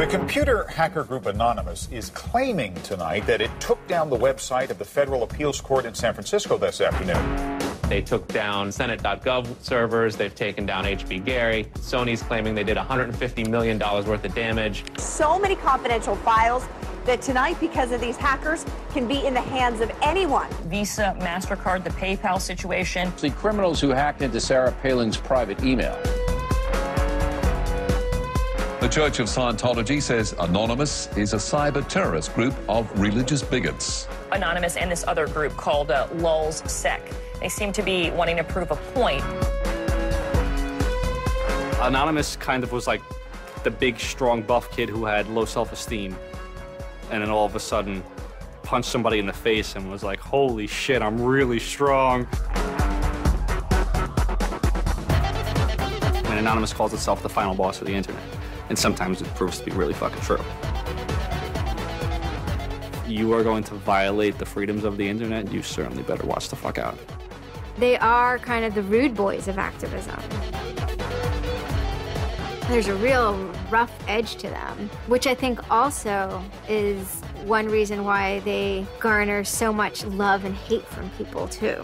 computer hacker group Anonymous is claiming tonight that it took down the website of the Federal Appeals Court in San Francisco this afternoon. They took down Senate.gov servers. They've taken down HB Gary. Sony's claiming they did $150 million worth of damage. So many confidential files that tonight, because of these hackers, can be in the hands of anyone. Visa, MasterCard, the PayPal situation. The criminals who hacked into Sarah Palin's private email. The Church of Scientology says Anonymous is a cyber terrorist group of religious bigots. Anonymous and this other group called Lulz Sec. They seem to be wanting to prove a point. Anonymous kind of was like the big, strong, buff kid who had low self-esteem. And then all of a sudden punched somebody in the face and was like, holy shit, I'm really strong. And Anonymous calls itself the final boss of the internet. And sometimes it proves to be really fucking true. You are going to violate the freedoms of the internet, you certainly better watch the fuck out. They are kind of the rude boys of activism. There's a real rough edge to them, which I think also is one reason why they garner so much love and hate from people, too.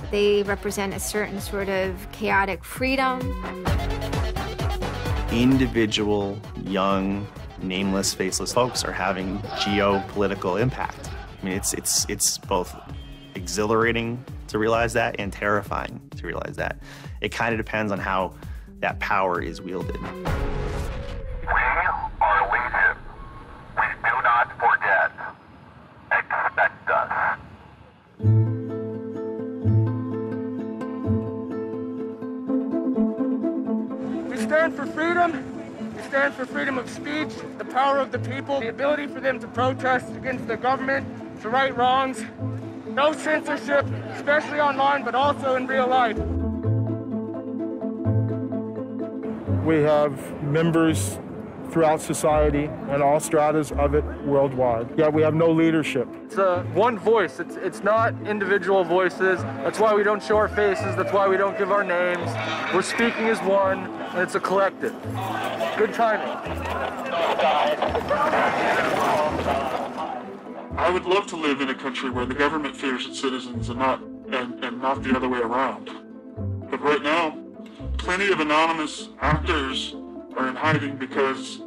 They represent a certain sort of chaotic freedom. Individual, young, nameless, faceless folks are having geopolitical impact. I mean, it's both exhilarating to realize that and terrifying to realize that. It kind of depends on how that power is wielded. We are legion. We do not forget. Expect us. We stand for freedom. We stand for freedom of speech, the power of the people, the ability for them to protest against the government, to right wrongs. No censorship, especially online, but also in real life. We have members throughout society and all stratas of it worldwide. Yet we have no leadership. It's one voice. It's not individual voices. That's why we don't show our faces. That's why we don't give our names. We're speaking as one, and it's a collective. Good timing. I would love to live in a country where the government fears its citizens and not the other way around. But right now, plenty of anonymous actors are in hiding because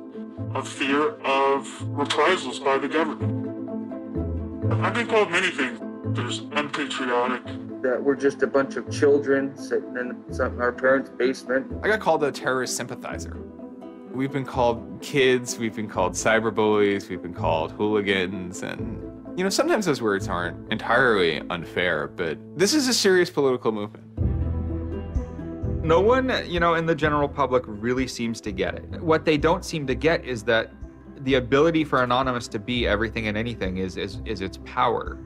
of fear of reprisals by the government. I've been called many things. There's unpatriotic. That we're just a bunch of children sitting in our parents' basement. I got called a terrorist sympathizer. We've been called kids, we've been called cyberbullies, we've been called hooligans, and sometimes those words aren't entirely unfair, but this is a serious political movement. No one, in the general public really seems to get it. What they don't seem to get is that the ability for Anonymous to be everything and anything is its power.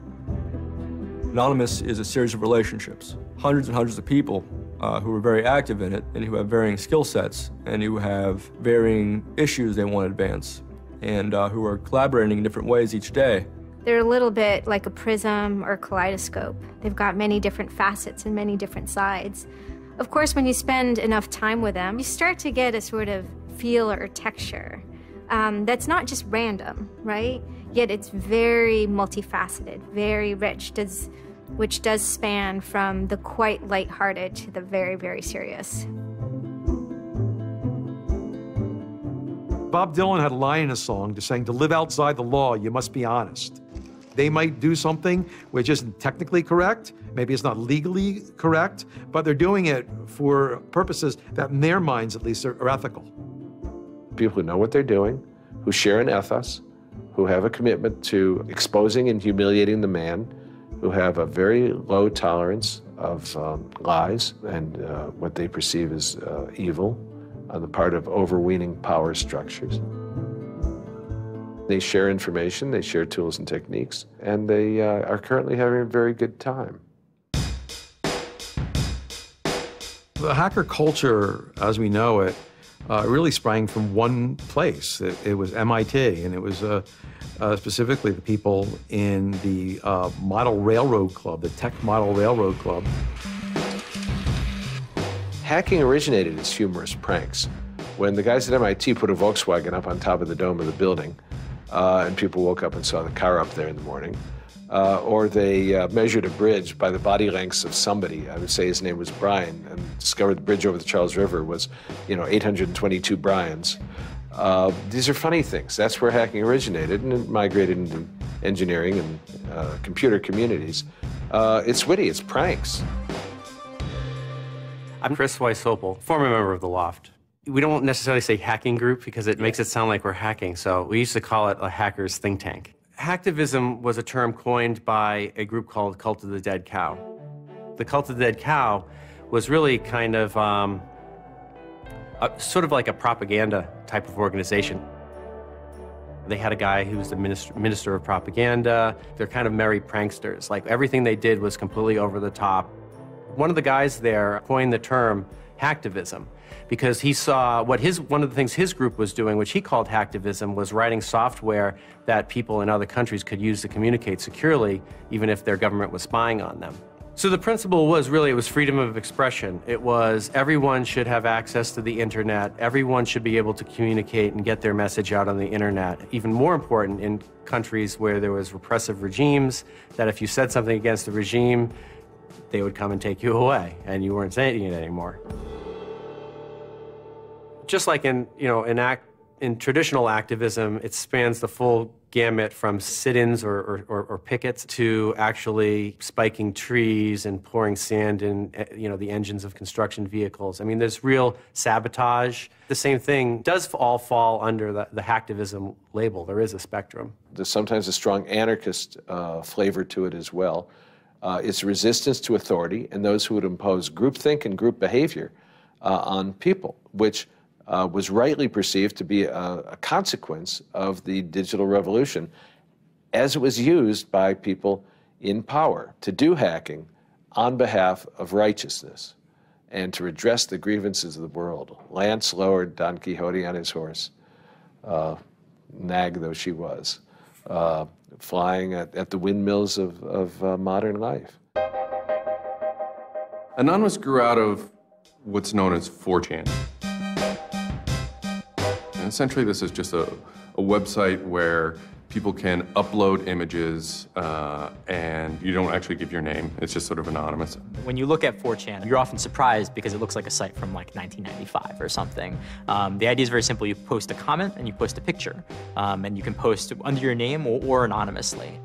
Anonymous is a series of relationships, hundreds and hundreds of people who are very active in it and who have varying skill sets and who have varying issues they want to advance and who are collaborating in different ways each day. They're a little bit like a prism or a kaleidoscope. They've got many different facets and many different sides. Of course, when you spend enough time with them, you start to get a sort of feel or texture that's not just random, right? Yet it's very multifaceted, very rich, which does span from the quite lighthearted to the very, very serious. Bob Dylan had a line in a song just saying, to live outside the law, you must be honest. They might do something which isn't technically correct, maybe it's not legally correct, but they're doing it for purposes that in their minds at least are ethical. People who know what they're doing, who share an ethos, who have a commitment to exposing and humiliating the man, who have a very low tolerance of lies and what they perceive as evil on the part of overweening power structures. They share information, they share tools and techniques, and they are currently having a very good time. The hacker culture, as we know it, really sprang from one place. It was MIT, and it was specifically the people in the Model Railroad Club, the Tech Model Railroad Club. Hacking originated as humorous pranks When the guys at MIT put a Volkswagen up on top of the dome of the building, and people woke up and saw the car up there in the morning, or they measured a bridge by the body lengths of somebody, I would say his name was Brian, and discovered the bridge over the Charles River was, 822 Brians. These are funny things. That's where hacking originated, and it migrated into engineering and computer communities. It's witty, it's pranks. I'm Chris Weishopel, former member of the Loft. We don't necessarily say hacking group because it makes it sound like we're hacking, so we used to call it a hackers think tank. Hacktivism was a term coined by a group called Cult of the Dead Cow. The Cult of the Dead Cow was really kind of sort of like a propaganda type of organization. They had a guy who was the minister of propaganda. They're kind of merry pranksters. Like, everything they did was completely over the top. One of the guys there coined the term hacktivism because he saw one of the things his group was doing, which he called hacktivism, was writing software that people in other countries could use to communicate securely, even if their government was spying on them. So the principle was really, it was freedom of expression. It was everyone should have access to the internet. Everyone should be able to communicate and get their message out on the internet. Even more important in countries where there was repressive regimes, that if you said something against the regime, they would come and take you away, and you weren't saying it anymore. Just like in traditional activism, it spans the full gamut from sit-ins or pickets to actually spiking trees and pouring sand in the engines of construction vehicles. I mean, there's real sabotage. The same thing does all fall under the hacktivism label. There is a spectrum. There's sometimes a strong anarchist flavor to it as well. It's resistance to authority and those who would impose groupthink and group behavior on people, which was rightly perceived to be a consequence of the digital revolution as it was used by people in power to do hacking on behalf of righteousness and to redress the grievances of the world. Lance lowered Don Quixote on his horse, nag though she was, flying at the windmills of modern life. Anonymous grew out of what's known as 4chan. And essentially, this is just a website where people can upload images and you don't actually give your name. It's just sort of anonymous. When you look at 4chan, you're often surprised because it looks like a site from like 1995 or something. The idea is very simple. You post a comment and you post a picture. And you can post under your name or anonymously.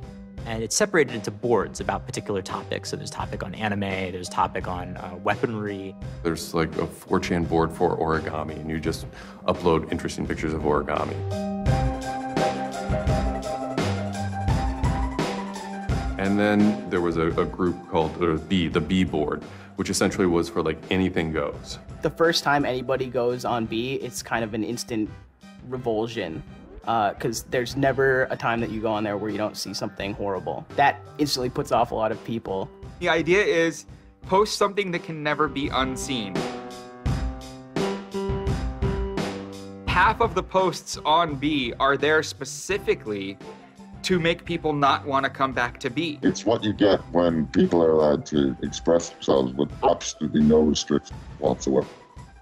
And it's separated into boards about particular topics. So there's topic on anime, there's topic on weaponry. There's like a 4chan board for origami, and you just upload interesting pictures of origami. And then there was a group called the B board, which essentially was for like anything goes. The first time anybody goes on B, it's kind of an instant revulsion. Because there's never a time that you go on there where you don't see something horrible. That instantly puts off a lot of people. The idea is post something that can never be unseen. Half of the posts on B are there specifically to make people not want to come back to B. It's what you get when people are allowed to express themselves with absolutely no restriction whatsoever.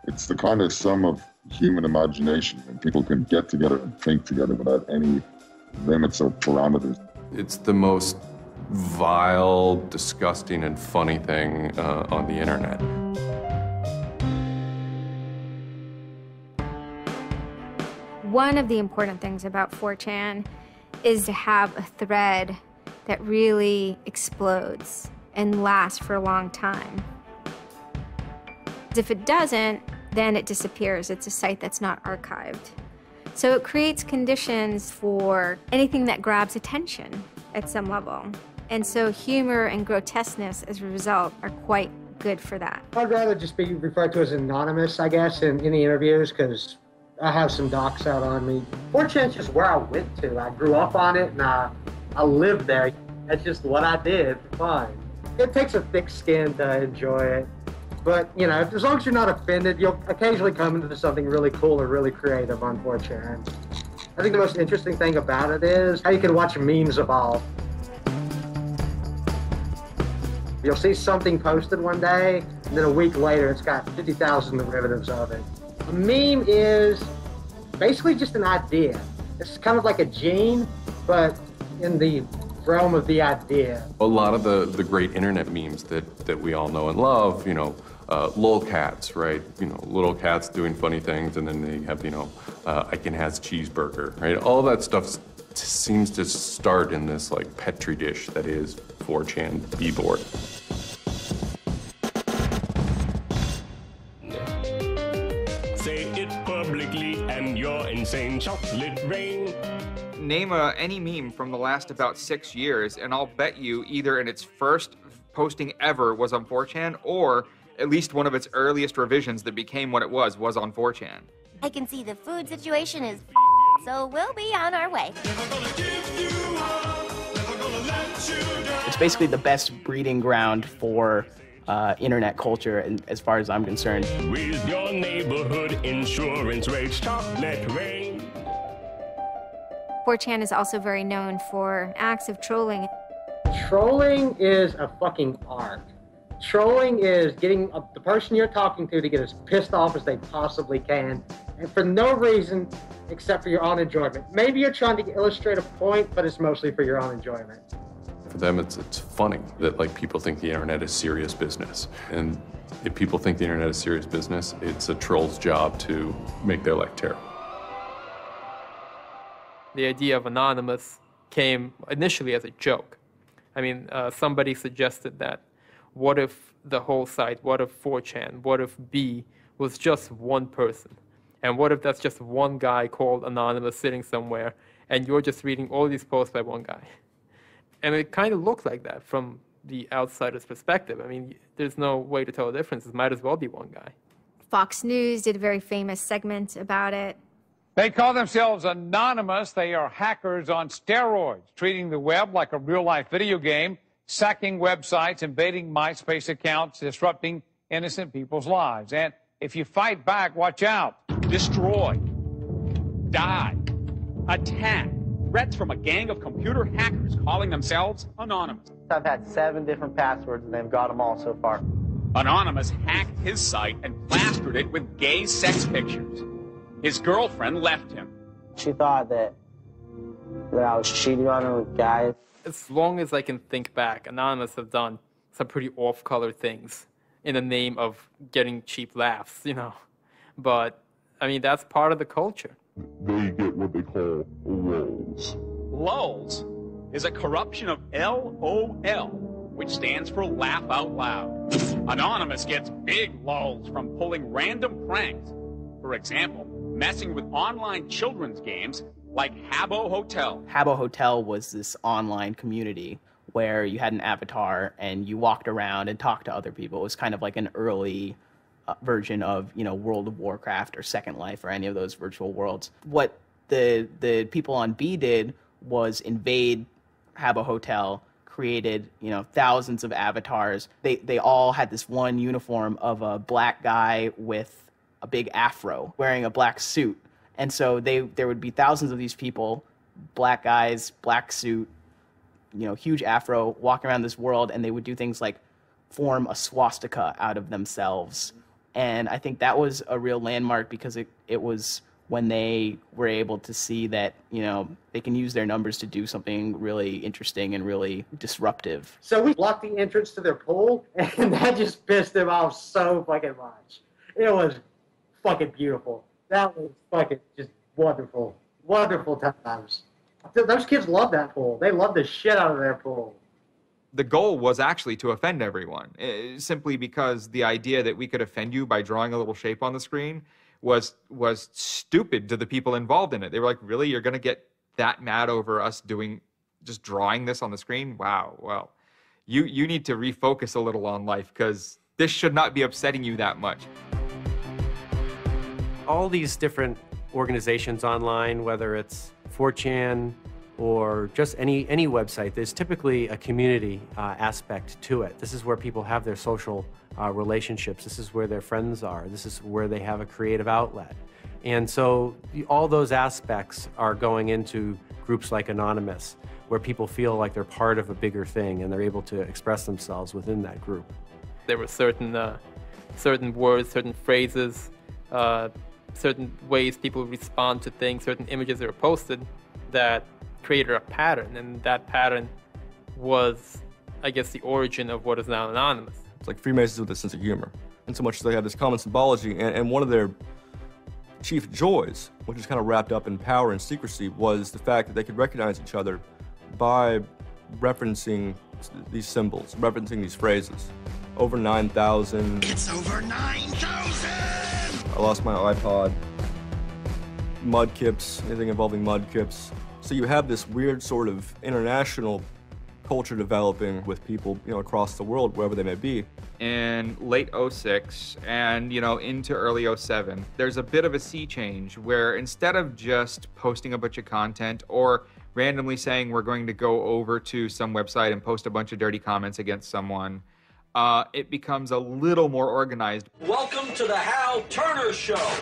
It's the kind of sum of human imagination, and people can get together and think together without any limits or parameters. It's the most vile, disgusting, and funny thing on the internet. One of the important things about 4chan is to have a thread that really explodes and lasts for a long time. If it doesn't, then it disappears. It's a site that's not archived. So it creates conditions for anything that grabs attention at some level. And so humor and grotesqueness as a result are quite good for that. I'd rather just be referred to as anonymous, I guess, in any interviews, because I have some docs out on me. 4chan's just where I went to. I grew up on it and I lived there. That's just what I did for fun. It takes a thick skin to enjoy it. But, as long as you're not offended, you'll occasionally come into something really cool or really creative on 4chan. I think the most interesting thing about it is how you can watch memes evolve. You'll see something posted one day, and then a week later, it's got 50,000 derivatives of it. A meme is basically just an idea. It's kind of like a gene, but in the realm of the idea. A lot of the great internet memes that we all know and love, you know, lolcats, right? You know, little cats doing funny things, and then they have, you know, Icon has cheeseburger, right? All that stuff seems to start in this like petri dish that is 4chan b-board. Say it publicly and you're insane. Chocolate rain. Name any meme from the last about 6 years, and I'll bet you either in its first posting ever was on 4chan, or at least one of its earliest revisions that became what it was on 4chan. I can see the food situation is so we'll be on our way. It's basically the best breeding ground for internet culture, and as far as I'm concerned. With your neighborhood insurance rates, chocolate rain. 4chan is also very known for acts of trolling. Trolling is a fucking art. Trolling is getting the person you're talking to get as pissed off as they possibly can, and for no reason except for your own enjoyment. Maybe you're trying to illustrate a point, but it's mostly for your own enjoyment. For them, it's funny that like people think the internet is serious business. And if people think the internet is serious business, it's a troll's job to make their life terrible. The idea of anonymous came initially as a joke. I mean, somebody suggested that, what if the whole site, what if 4chan, what if B was just one person? And what if that's just one guy called Anonymous sitting somewhere, and you're just reading all these posts by one guy? And it kind of looked like that from the outsider's perspective. I mean, there's no way to tell the difference. It might as well be one guy. Fox News did a very famous segment about it. They call themselves anonymous. They are hackers on steroids, treating the web like a real-life video game, sacking websites, invading MySpace accounts, disrupting innocent people's lives. And if you fight back, watch out. Destroy, die, attack. Threats from a gang of computer hackers calling themselves Anonymous. I've had 7 different passwords and they've got them all so far. Anonymous hacked his site and plastered it with gay sex pictures. His girlfriend left him. She thought that I was cheating on her with guys. As long as I can think back, Anonymous have done some pretty off-color things in the name of getting cheap laughs, you know. But, I mean, that's part of the culture. They get what they call lulz. Lulz is a corruption of LOL, which stands for laugh out loud. Anonymous gets big lulz from pulling random pranks. For example, messing with online children's games like Habbo Hotel. Habbo Hotel was this online community where you had an avatar and you walked around and talked to other people. It was kind of like an early version of, you know, World of Warcraft or Second Life or any of those virtual worlds. What the people on B did was invade Habbo Hotel, created, you know, thousands of avatars. They all had this one uniform of a black guy with a big afro wearing a black suit. And so there would be thousands of these people, black guys, black suit, you know, huge afro, walking around this world, and they would do things like form a swastika out of themselves. And I think that was a real landmark because it was when they were able to see that, you know, they can use their numbers to do something really interesting and really disruptive. So we blocked the entrance to their pool, and that just pissed them off so fucking much. It was fucking beautiful. That was fucking just wonderful. Wonderful times. Those kids love that pool. They love the shit out of their pool. The goal was actually to offend everyone, simply because the idea that we could offend you by drawing a little shape on the screen was stupid to the people involved in it. They were like, really? You're going to get that mad over us just drawing this on the screen? Wow, well, you need to refocus a little on life because this should not be upsetting you that much. All these different organizations online, whether it's 4chan or just any website, there's typically a community aspect to it. This is where people have their social relationships. This is where their friends are. This is where they have a creative outlet. And so all those aspects are going into groups like Anonymous, where people feel like they're part of a bigger thing and they're able to express themselves within that group. There were certain words, certain phrases certain ways people respond to things, certain images that were posted that created a pattern, and that pattern was, I guess, the origin of what is now anonymous. It's like Freemasons with a sense of humor. And so much as they have this common symbology, and one of their chief joys, which is kind of wrapped up in power and secrecy, was the fact that they could recognize each other by referencing these symbols, referencing these phrases. Over 9,000. It's over 9,000! I lost my iPod. Mudkips, anything involving mudkips. So you have this weird sort of international culture developing with people, across the world, wherever they may be. In late 06 and, into early 07, there's a bit of a sea change where instead of just posting a bunch of content or randomly saying we're going to go over to some website and post a bunch of dirty comments against someone, it becomes a little more organized. Welcome to the Hal Turner Show.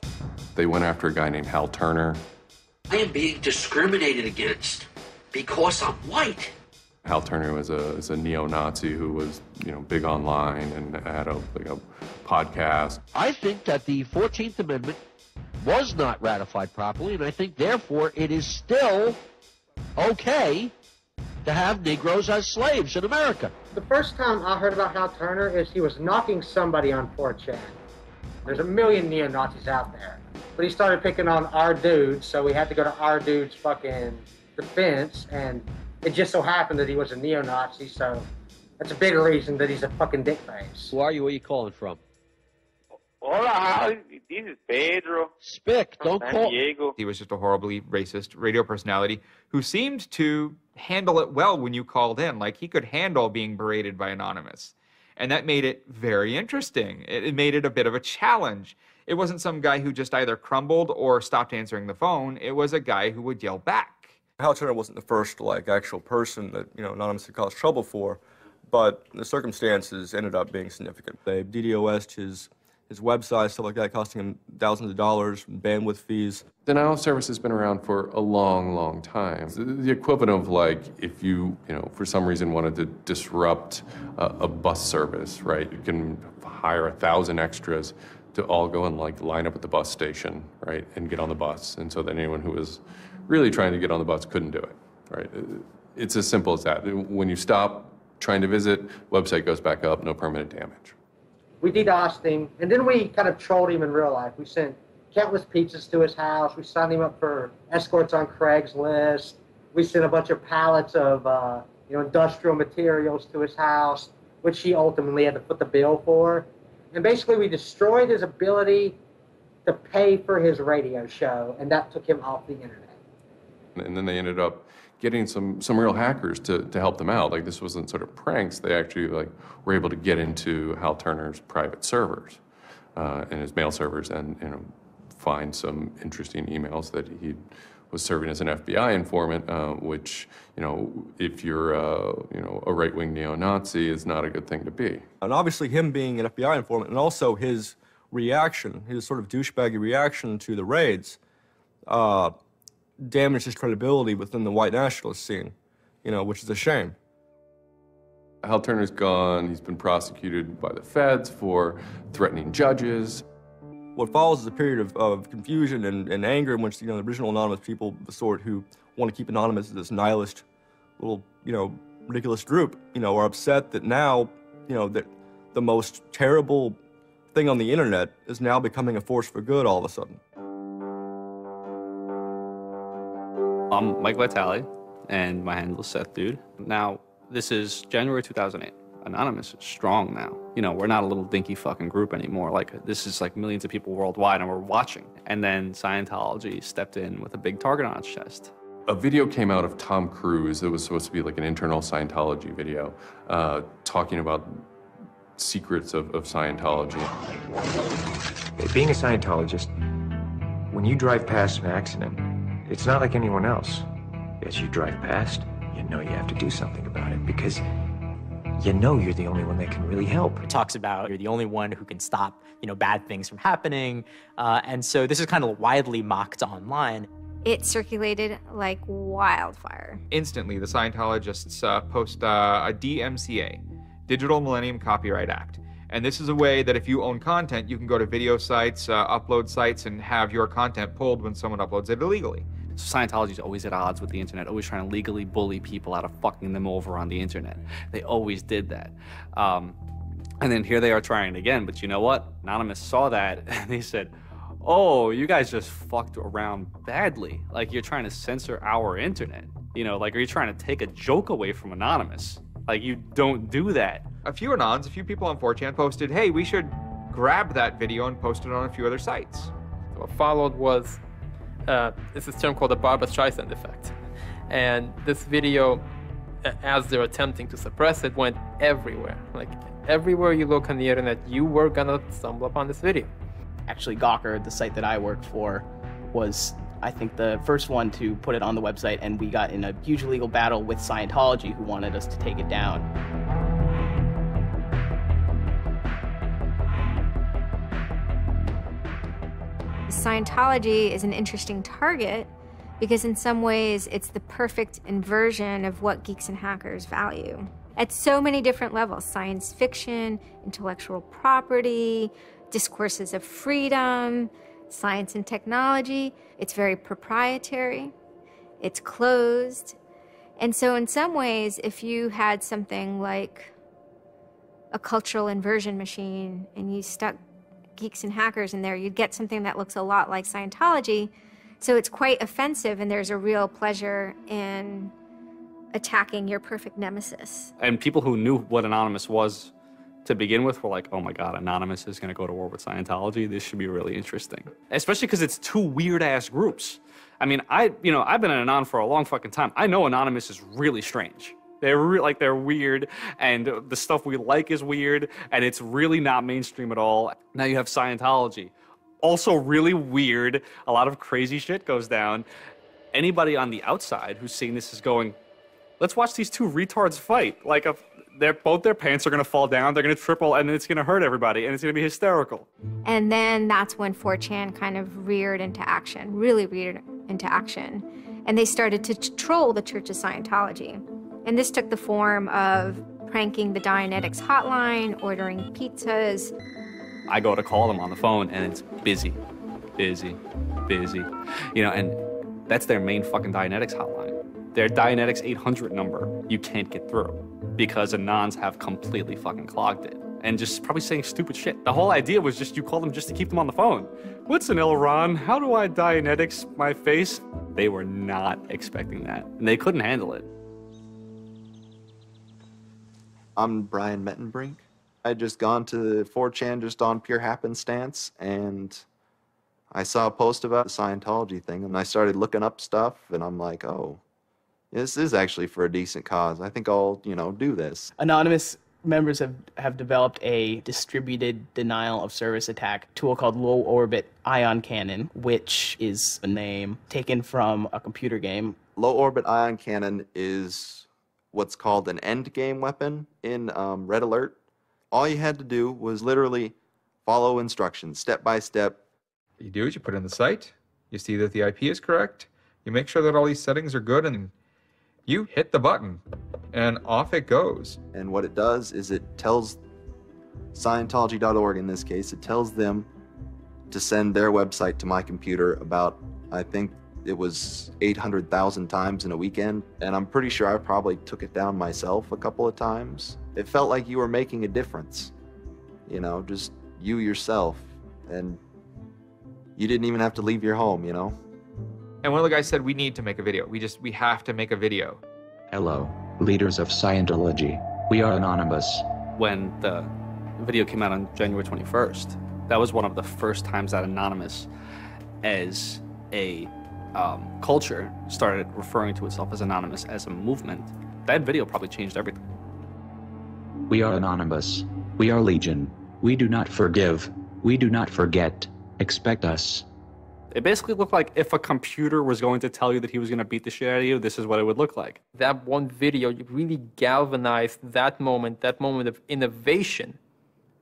They went after a guy named Hal Turner. I am being discriminated against because I'm white. Hal Turner was a neo-Nazi who was, big online and had a podcast. I think that the 14th Amendment was not ratified properly, and I think, therefore, it is still okay to have Negroes as slaves in America. The first time I heard about Hal Turner is he was knocking somebody on 4chan. There's a million neo-Nazis out there. But he started picking on our dudes, so we had to go to our dude's fucking defense, and it just so happened that he was a neo-Nazi, so that's a big reason that he's a fucking dickface. Who are you? Where are you calling from? Hola, this is Pedro. Spick, don't San call. Diego. He was just a horribly racist radio personality who seemed to handle it well when you called in. Like, he could handle being berated by Anonymous. And that made it very interesting. It made it a bit of a challenge. It wasn't some guy who just either crumbled or stopped answering the phone. It was a guy who would yell back. Hal Turner wasn't the first, actual person that, Anonymous had caused trouble for, but the circumstances ended up being significant. They DDoS'd his website, stuff like that, costing him thousands of dollars, bandwidth fees. Denial of service has been around for a long, long time. The equivalent of if you, for some reason wanted to disrupt a bus service, right? You can hire 1,000 extras to all go and line up at the bus station, right, and get on the bus. And so that anyone who was really trying to get on the bus couldn't do it, right? It's as simple as that. When you stop trying to visit, website goes back up, no permanent damage. We DDoSed him, and then we kind of trolled him in real life. We sent countless pizzas to his house. We signed him up for escorts on Craigslist. We sent a bunch of pallets of industrial materials to his house, which he ultimately had to foot the bill for. And basically, we destroyed his ability to pay for his radio show, and that took him off the internet. And then they ended up getting some real hackers to help them out. This wasn't sort of pranks. They actually were able to get into Hal Turner's private servers and his mail servers and find some interesting emails that he was serving as an FBI informant, which if you're a right-wing neo-Nazi is not a good thing to be. And obviously him being an FBI informant and also his reaction, his sort of douchebaggy reaction to the raids, damaged his credibility within the white nationalist scene, which is a shame. Hal Turner's gone. He's been prosecuted by the feds for threatening judges. What follows is a period of confusion and anger in which the original Anonymous people, the sort who want to keep Anonymous as this nihilist little, ridiculous group, are upset that now, that the most terrible thing on the internet is now becoming a force for good all of a sudden. I'm Mike Vitale, and my handle is Seth Dude. Now, this is January 2008. Anonymous is strong now. We're not a little dinky fucking group anymore. This is millions of people worldwide, and we're watching. And then Scientology stepped in with a big target on its chest. A video came out of Tom Cruise. It was supposed to be an internal Scientology video, talking about secrets of Scientology. Being a Scientologist, when you drive past an accident, it's not like anyone else. As you drive past, you know you have to do something about it because you know you're the only one that can really help. It talks about you're the only one who can stop, bad things from happening. And so this is kind of widely mocked online. It circulated like wildfire. Instantly, the Scientologists post a DMCA, Digital Millennium Copyright Act. And this is a way that if you own content, you can go to video sites, upload sites, and have your content pulled when someone uploads it illegally. Scientology is always at odds with the internet, always trying to legally bully people out of fucking them over on the internet. They always did that. And then here they are trying it again, but you know what? Anonymous saw that and they said, oh, you guys just fucked around badly. Like, you're trying to censor our internet. You know, like, are you trying to take a joke away from Anonymous? Like, you don't do that. A few people on 4chan posted, hey, we should grab that video and post it on a few other sites. What followed was it's this term called the Barbra Streisand effect. And this video, as they're attempting to suppress it, went everywhere. Like, everywhere you look on the internet, you were gonna stumble upon this video. Actually, Gawker, the site that I worked for, was, I think, the first one to put it on the website, and we got in a huge legal battle with Scientology, who wanted us to take it down. Scientology is an interesting target because in some ways it's the perfect inversion of what geeks and hackers value. At so many different levels: science fiction, intellectual property, discourses of freedom, science and technology. It's very proprietary, it's closed. And so in some ways, if you had something like a cultural inversion machine and you stuck geeks and hackers in there, you'd get something that looks a lot like Scientology. So it's quite offensive, and there's a real pleasure in attacking your perfect nemesis. And people who knew what Anonymous was to begin with were like, oh my God, Anonymous is gonna go to war with Scientology. This should be really interesting. Especially because it's two weird ass groups. I mean, I've been an Anon for a long fucking time. I know Anonymous is really strange. They're weird, and the stuff we like is weird, and it's really not mainstream at all. Now you have Scientology, also really weird. A lot of crazy shit goes down. Anybody on the outside who's seeing this is going, let's watch these two retards fight. Like, both their pants are gonna fall down, they're gonna triple, and it's gonna hurt everybody, and it's gonna be hysterical. And then that's when 4chan kind of reared into action, really reared into action. And they started to troll the Church of Scientology. And this took the form of pranking the Dianetics hotline, ordering pizzas. I go to call them on the phone and it's busy, busy, busy. You know, and that's their main fucking Dianetics hotline. Their Dianetics 800 number, you can't get through because Anons have completely fucking clogged it. And just probably saying stupid shit. The whole idea was just you call them just to keep them on the phone. What's an Elron? How do I Dianetics my face? They were not expecting that, and they couldn't handle it. I'm Brian Mettenbrink. I'd just gone to 4chan just on pure happenstance, and I saw a post about the Scientology thing, and I started looking up stuff, and I'm like, oh, this is actually for a decent cause. I think I'll, do this. Anonymous members have developed a distributed denial of service attack tool called Low Orbit Ion Cannon, which is a name taken from a computer game. Low Orbit Ion Cannon is what's called an end game weapon in Red Alert. All you had to do was literally follow instructions step by step. What you do is you put in the site, you see that the IP is correct, you make sure that all these settings are good, and you hit the button, and off it goes. And what it does is it tells Scientology.org, in this case, it tells them to send their website to my computer about, I think it was 800,000 times in a weekend, and I'm pretty sure I probably took it down myself a couple of times. It felt like you were making a difference, just you yourself, and you didn't even have to leave your home, And one of the guys said, we need to make a video. We have to make a video. Hello, leaders of Scientology. We are Anonymous. When the video came out on January 21st, that was one of the first times that Anonymous, as a culture, started referring to itself as Anonymous as a movement. That video probably changed everything. We are Anonymous. We are Legion. We do not forgive. We do not forget. Expect us. It basically looked like if a computer was going to tell you that he was going to beat the shit out of you, this is what it would look like. That one video really galvanized that moment of innovation.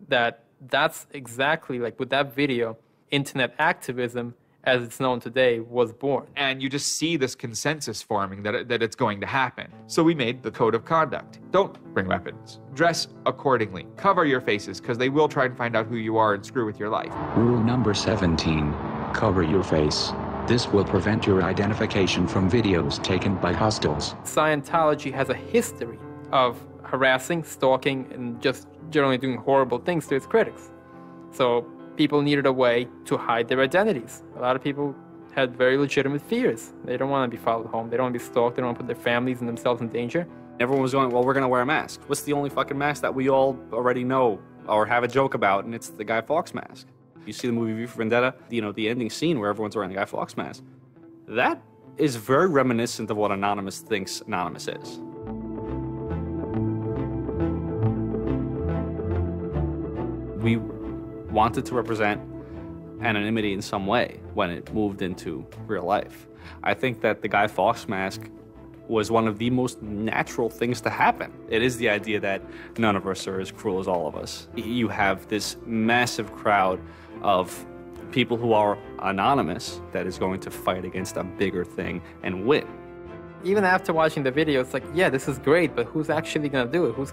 That's exactly like with that video, internet activism as it's known today, was born. And you just see this consensus forming that it's going to happen. So we made the code of conduct. Don't bring weapons. Dress accordingly. Cover your faces, because they will try and find out who you are and screw with your life. Rule number 17. Cover your face. This will prevent your identification from videos taken by hostiles. Scientology has a history of harassing, stalking, and just generally doing horrible things to its critics. So people needed a way to hide their identities. A lot of people had very legitimate fears. They don't want to be followed home. They don't want to be stalked. They don't want to put their families and themselves in danger. Everyone was going, well, we're going to wear a mask. What's the only fucking mask that we all already know or have a joke about? And it's the Guy Fawkes mask. You see the movie V for Vendetta, the ending scene where everyone's wearing the Guy Fawkes mask. That is very reminiscent of what Anonymous thinks Anonymous is. We wanted to represent anonymity in some way when it moved into real life. I think that the Guy Fawkes mask was one of the most natural things to happen. It is the idea that none of us are as cruel as all of us. You have this massive crowd of people who are anonymous that is going to fight against a bigger thing and win. Even after watching the video, it's like, yeah, this is great, but who's actually gonna do it? Who's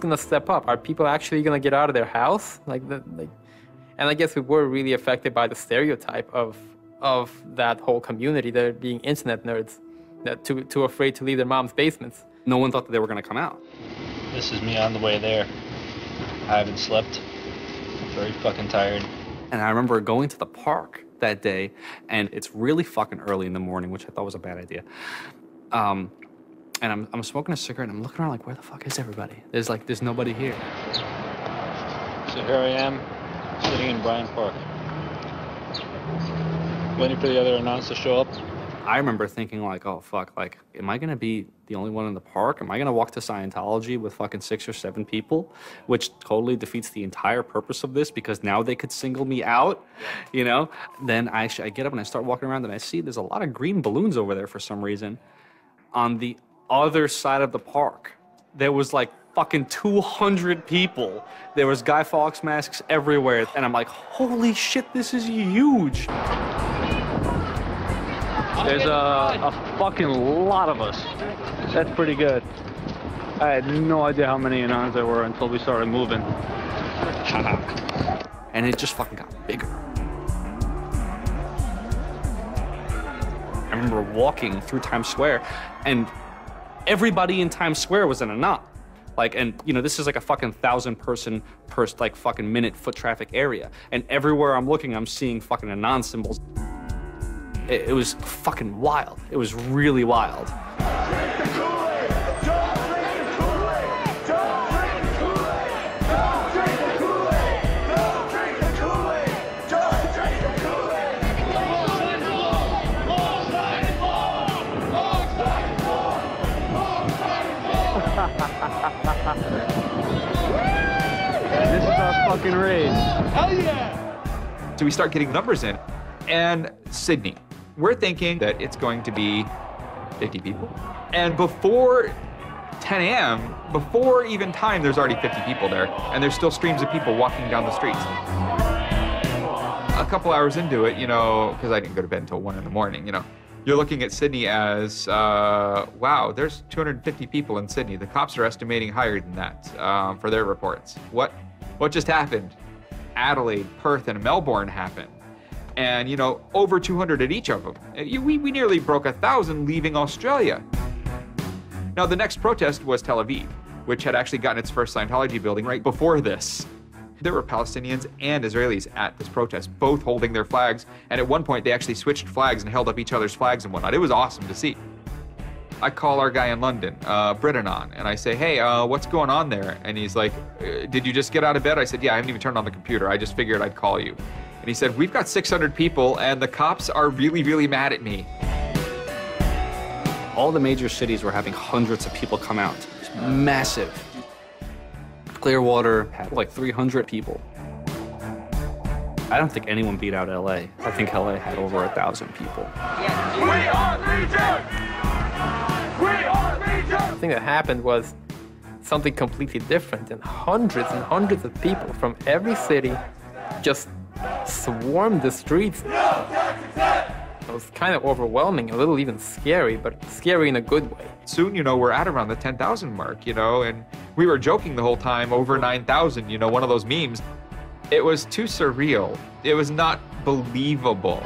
gonna step up? Are people actually gonna get out of their house? And I guess we were really affected by the stereotype of that whole community, there being internet nerds, that too afraid to leave their mom's basements. No one thought that they were gonna come out. This is me on the way there. I haven't slept. I'm very fucking tired. And I remember going to the park that day, and it's really fucking early in the morning, which I thought was a bad idea. And I'm smoking a cigarette, and I'm looking around like, where the fuck is everybody? There's nobody here. So here I am, sitting in Bryant Park, waiting for the other announcers to show up. I remember thinking like, oh fuck, like, am I gonna be the only one in the park? Am I gonna walk to Scientology with fucking 6 or 7 people? Which totally defeats the entire purpose of this, because now they could single me out, you know? Then I get up and I start walking around and I see there's a lot of green balloons over there for some reason. On the other side of the park, there was like fucking 200 people. There was Guy Fawkes masks everywhere. And I'm like, holy shit, this is huge. There's a fucking lot of us. That's pretty good. I had no idea how many Anons there were until we started moving. And it just fucking got bigger. I remember walking through Times Square, and everybody in Times Square was an Anon. Like, and you know, this is like a fucking 1,000-person per like fucking minute foot traffic area. And everywhere I'm looking, I'm seeing fucking Anon symbols. It was fucking wild. It was really wild. This is our fucking race. Hell yeah! So we start getting numbers in. And Sydney, we're thinking that it's going to be 50 people. And before 10 a.m., before even time, there's already 50 people there. And there's still streams of people walking down the streets. A couple hours into it, you know, because I didn't go to bed until 1 in the morning, you know, you're looking at Sydney as, wow, there's 250 people in Sydney. The cops are estimating higher than that for their reports. What just happened? Adelaide, Perth, and Melbourne happened. And, you know, over 200 at each of them. We nearly broke 1,000 leaving Australia. Now, the next protest was Tel Aviv, which had actually gotten its first Scientology building right before this. There were Palestinians and Israelis at this protest, both holding their flags. And at one point, they actually switched flags and held up each other's flags and whatnot. It was awesome to see. I call our guy in London, Britanon, and I say, hey, what's going on there? And he's like, did you just get out of bed? I said, yeah, I haven't even turned on the computer. I just figured I'd call you. And he said, we've got 600 people and the cops are really, really mad at me. All the major cities were having hundreds of people come out. It's massive. Clearwater had like 300 people. I don't think anyone beat out LA. I think LA had over 1,000 people. We are Legion! We are Legion! The thing that happened was something completely different, and hundreds of people from every city just swarmed the streets. No taxes was kind of overwhelming, a little even scary, but scary in a good way. Soon, we're at around the 10,000 mark, and we were joking the whole time, over 9,000, one of those memes. It was too surreal. It was not believable.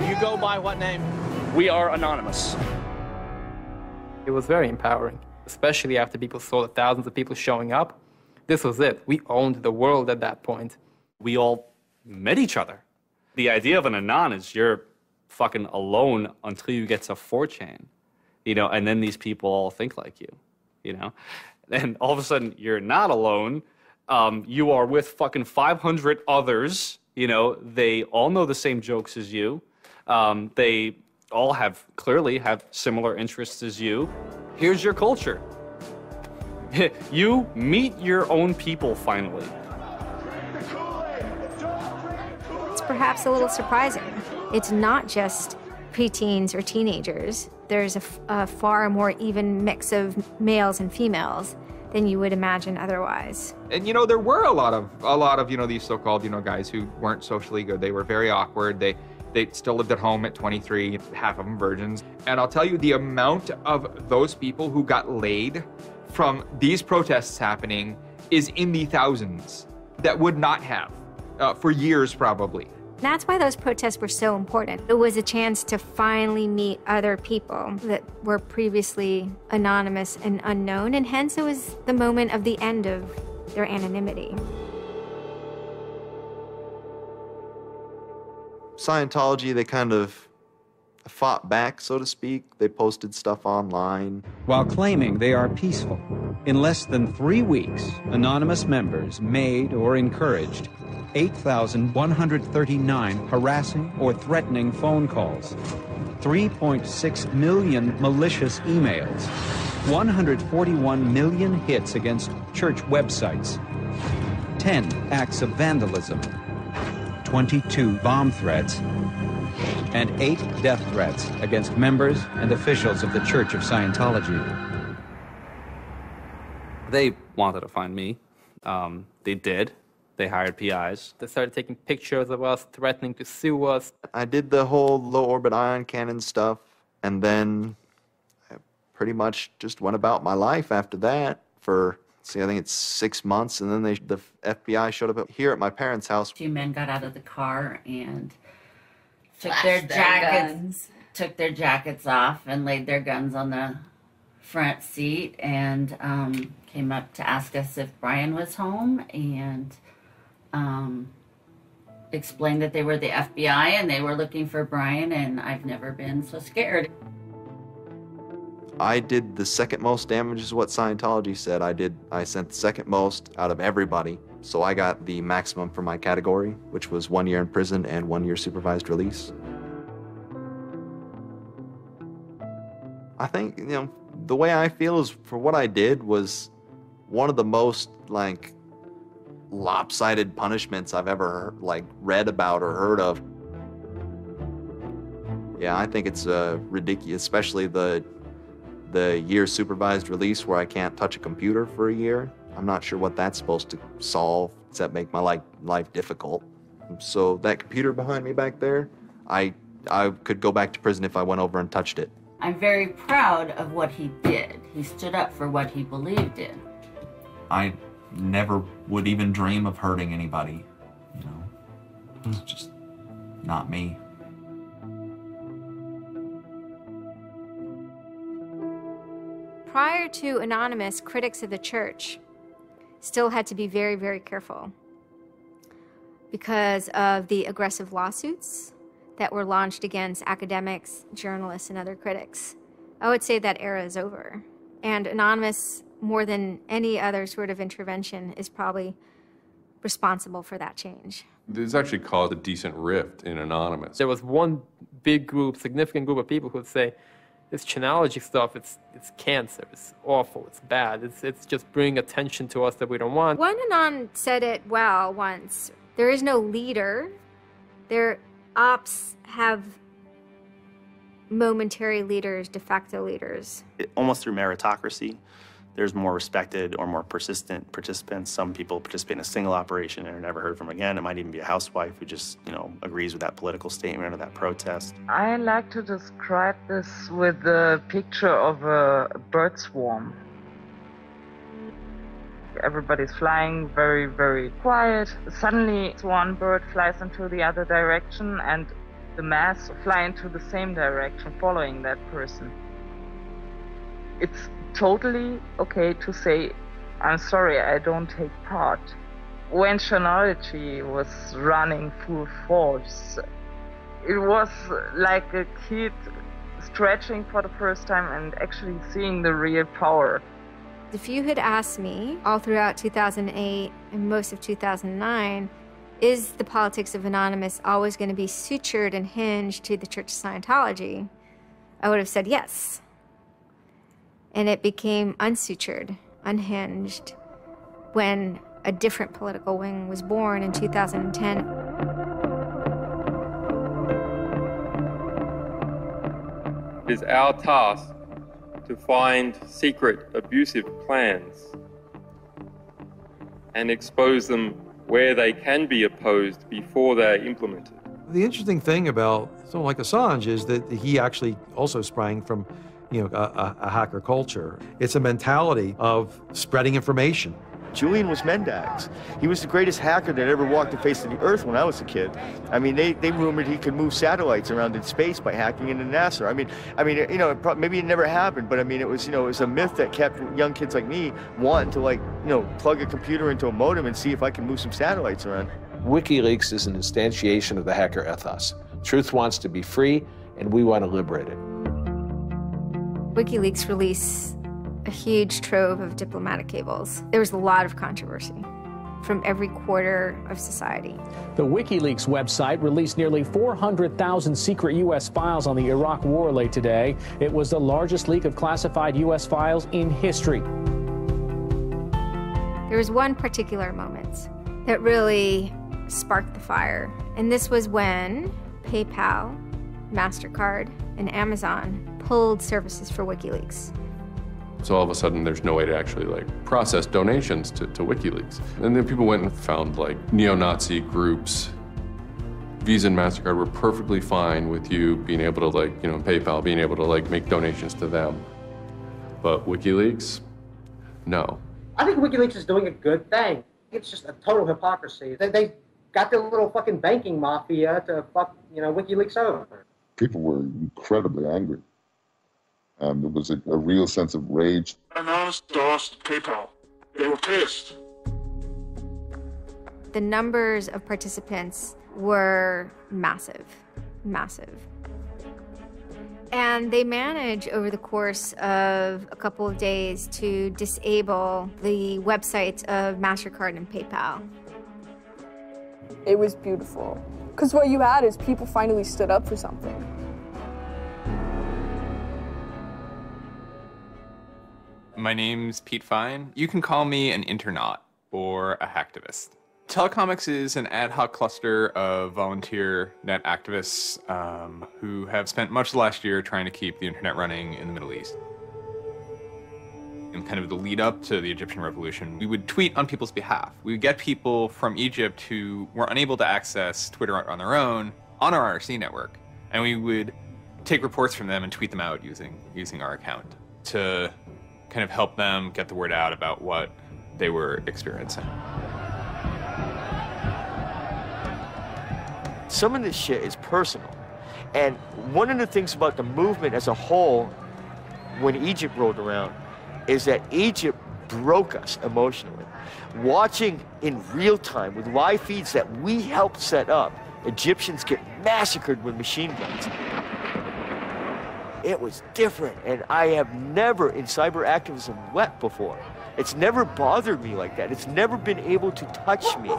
You go by what name? We are anonymous. It was very empowering, especially after people saw the thousands of people showing up. This was it. We owned the world at that point. We all met each other. The idea of an anon is you're fucking alone until you get to 4chan, and then these people all think like you, And all of a sudden, you're not alone. You are with fucking 500 others, they all know the same jokes as you. They all clearly have similar interests as you. Here's your culture. You meet your own people finally. It's perhaps a little surprising. It's not just preteens or teenagers. There's a far more even mix of males and females than you would imagine otherwise. And there were a lot of these so-called guys who weren't socially good. They were very awkward. They still lived at home at 23, half of them virgins. And I'll tell you, the amount of those people who got laid from these protests happening is in the thousands that would not have for years probably. That's why those protests were so important. It was a chance to finally meet other people that were previously anonymous and unknown, and hence it was the moment of the end of their anonymity. Scientology, they kind of fought back, so to speak. They posted stuff online. While claiming they are peaceful, in less than 3 weeks, anonymous members made or encouraged 8,139 harassing or threatening phone calls, 3.6 million malicious emails, 141 million hits against church websites, 10 acts of vandalism, 22 bomb threats, and 8 death threats against members and officials of the Church of Scientology. They wanted to find me. They did. They hired PIs. They started taking pictures of us, threatening to sue us. I did the whole low orbit ion cannon stuff, and then I pretty much just went about my life after that for, I think it's 6 months, and then the FBI showed up here at my parents' house. 2 men got out of the car and took Flashed their jackets off and laid their guns on the front seat and came up to ask us if Brian was home and explained that they were the FBI and they were looking for Brian, and I've never been so scared. I did the second most damage is what Scientology said. I sent the second most out of everybody. So I got the maximum for my category, which was 1 year in prison and 1 year supervised release. I think, the way I feel is for what I did was one of the most lopsided punishments I've ever read about or heard of. Yeah, I think it's ridiculous, especially the year supervised release where I can't touch a computer for a year. I'm not sure what that's supposed to solve except make my life difficult. So that computer behind me back there, I could go back to prison if I went over and touched it. I'm very proud of what he did. He stood up for what he believed in. I never would even dream of hurting anybody, It's just not me. Prior to Anonymous, critics of the church still had to be very, very careful because of the aggressive lawsuits that were launched against academics, journalists, and other critics. I would say that era is over. And Anonymous, more than any other sort of intervention, is probably responsible for that change. This actually caused a decent rift in Anonymous. There was one big group, significant group of people who would say, this Chanology stuff, it's cancer, it's awful, it's bad, it's just bringing attention to us that we don't want. One Anon said it well once. There is no leader. Their ops have momentary leaders, de facto leaders. Almost through meritocracy, There's more respected or more persistent participants. Some people participate in a single operation and are never heard from again. It might even be a housewife who just, agrees with that political statement or that protest. I like to describe this with the picture of a bird swarm. Everybody's flying very, very quiet. Suddenly, one bird flies into the other direction and the mass fly into the same direction, following that person. It's totally okay to say, I'm sorry, I don't take part. When chronology was running full force, it was like a kid stretching for the first time and actually seeing the real power. If you had asked me all throughout 2008 and most of 2009, is the politics of Anonymous always going to be sutured and hinged to the Church of Scientology? I would have said yes. And it became unsutured, unhinged, when a different political wing was born in 2010. It is our task to find secret abusive plans and expose them where they can be opposed before they're implemented. The interesting thing about someone like Assange is that he actually also sprang from a hacker culture. It's a mentality of spreading information. Julian was Mendax. He was the greatest hacker that ever walked the face of the earth when I was a kid. I mean, they rumored he could move satellites around in space by hacking into NASA. Maybe it never happened, but it was a myth that kept young kids like me wanting to plug a computer into a modem and see if I can move some satellites around. WikiLeaks is an instantiation of the hacker ethos. Truth wants to be free, and we want to liberate it. WikiLeaks released a huge trove of diplomatic cables. There was a lot of controversy from every quarter of society. The WikiLeaks website released nearly 400,000 secret U.S. files on the Iraq War late today. It was the largest leak of classified U.S. files in history. There was one particular moment that really sparked the fire, and this was when PayPal, MasterCard, and Amazon pulled services for WikiLeaks. So all of a sudden, there's no way to actually process donations to WikiLeaks. And then people went and found neo-Nazi groups. Visa and MasterCard were perfectly fine with you being able to PayPal being able to make donations to them. But WikiLeaks, no. I think WikiLeaks is doing a good thing. It's just a total hypocrisy. They got their little fucking banking mafia to fuck, WikiLeaks over. People were incredibly angry. There was a real sense of rage. Anonymous DOSed PayPal. They were pissed. The numbers of participants were massive, massive. And they managed over the course of a couple of days to disable the websites of MasterCard and PayPal. It was beautiful. Because what you had is people finally stood up for something. My name's Pete Fine. You can call me an internaut or a hacktivist. Telecomics is an ad hoc cluster of volunteer net activists who have spent much of the last year trying to keep the internet running in the Middle East. In kind of the lead up to the Egyptian revolution, we would tweet on people's behalf. We would get people from Egypt who were unable to access Twitter on their own on our IRC network, and we would take reports from them and tweet them out using our account to kind of help them get the word out about what they were experiencing. Some of this shit is personal. And one of the things about the movement as a whole, when Egypt rolled around, is that Egypt broke us emotionally. Watching in real time with live feeds that we helped set up, Egyptians get massacred with machine guns. It was different, and I have never in cyber activism wept before. It's never bothered me like that. It's never been able to touch me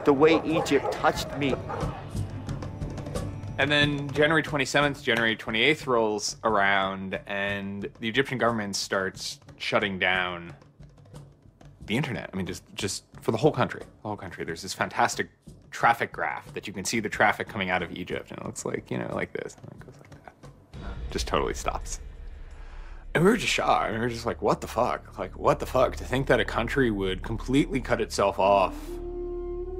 the way Egypt touched me. And then January 27th, January 28th rolls around, and the Egyptian government starts shutting down the internet. I mean, just for the whole country. The whole country. There's this fantastic traffic graph that you can see the traffic coming out of Egypt, and it looks like, like this, and it goes like that. Just totally stops. And we were just shocked. I mean, we were just like, what the fuck? Like, what the fuck? To think that a country would completely cut itself off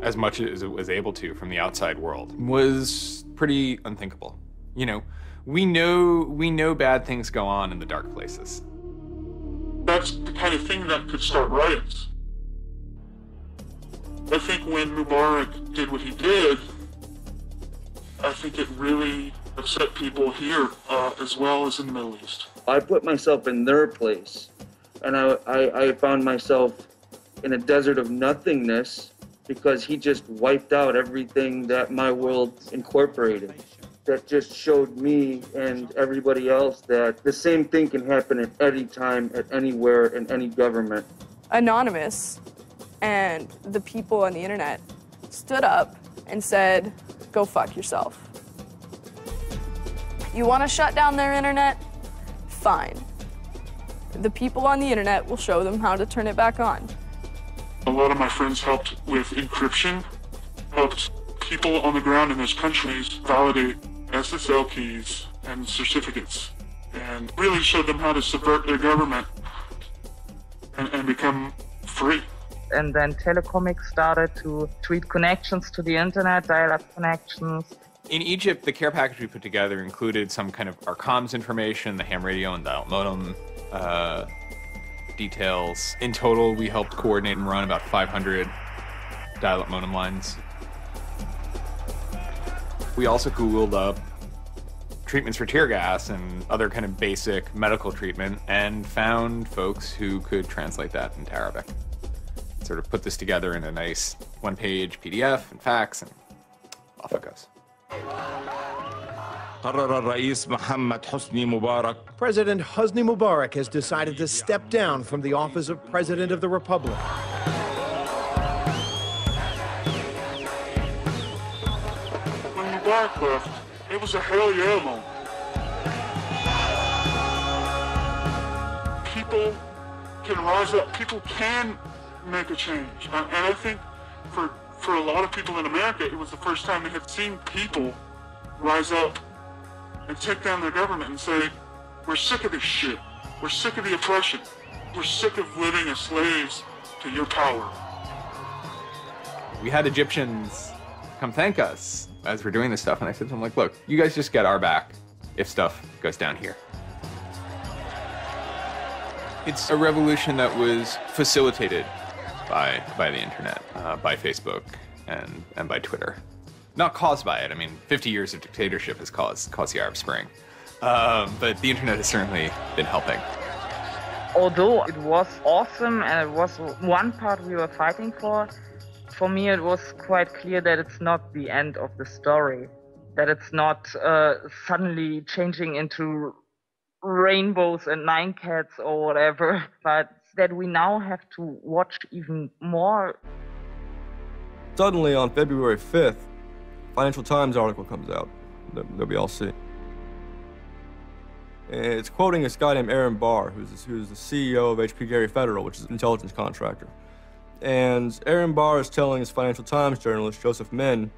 as much as it was able to from the outside world was pretty unthinkable. You know, we know bad things go on in the dark places. That's the kind of thing that could start riots. I think when Mubarak did what he did, I think it really upset people here as well as in the Middle East. I put myself in their place, and I found myself in a desert of nothingness because he just wiped out everything that my world incorporated. That just showed me and everybody else that the same thing can happen at any time, at anywhere, in any government. Anonymous and the people on the internet stood up and said, go fuck yourself. You want to shut down their internet? Fine. The people on the internet will show them how to turn it back on. A lot of my friends helped with encryption, helped people on the ground in those countries validate SSL keys and certificates, and really showed them how to subvert their government and become free. And then Telecomics started to tweet connections to the internet, dial-up connections. In Egypt, the care package we put together included some kind of our comms information, the ham radio and dial modem details. In total, we helped coordinate and run about 500 dial-up modem lines. We also Googled up treatments for tear gas and other kind of basic medical treatment and found folks who could translate that into Arabic. Sort of put this together in a nice one-page PDF and fax, and off it goes. President Hosni Mubarak has decided to step down from the office of President of the Republic. When Mubarak left, it was a hell yeah moment. People can rise up, people can make a change. And I think for a lot of people in America, it was the first time they had seen people rise up and take down their government and say, we're sick of this shit. We're sick of the oppression. We're sick of living as slaves to your power. We had Egyptians come thank us as we're doing this stuff, and I said to them, like, look, you guys just get our back if stuff goes down here. It's a revolution that was facilitated by the internet, by Facebook, and by Twitter. Not caused by it. I mean, 50 years of dictatorship has caused the Arab Spring. But the internet has certainly been helping. Although it was awesome and it was one part we were fighting for me it was quite clear that it's not the end of the story. That it's not suddenly changing into rainbows and 9 cats or whatever, but that we now have to watch even more. Suddenly on February 5th, Financial Times article comes out that we all see. And it's quoting this guy named Aaron Barr, who's the CEO of HP Gary Federal, which is an intelligence contractor. And Aaron Barr is telling his Financial Times journalist, Joseph Min,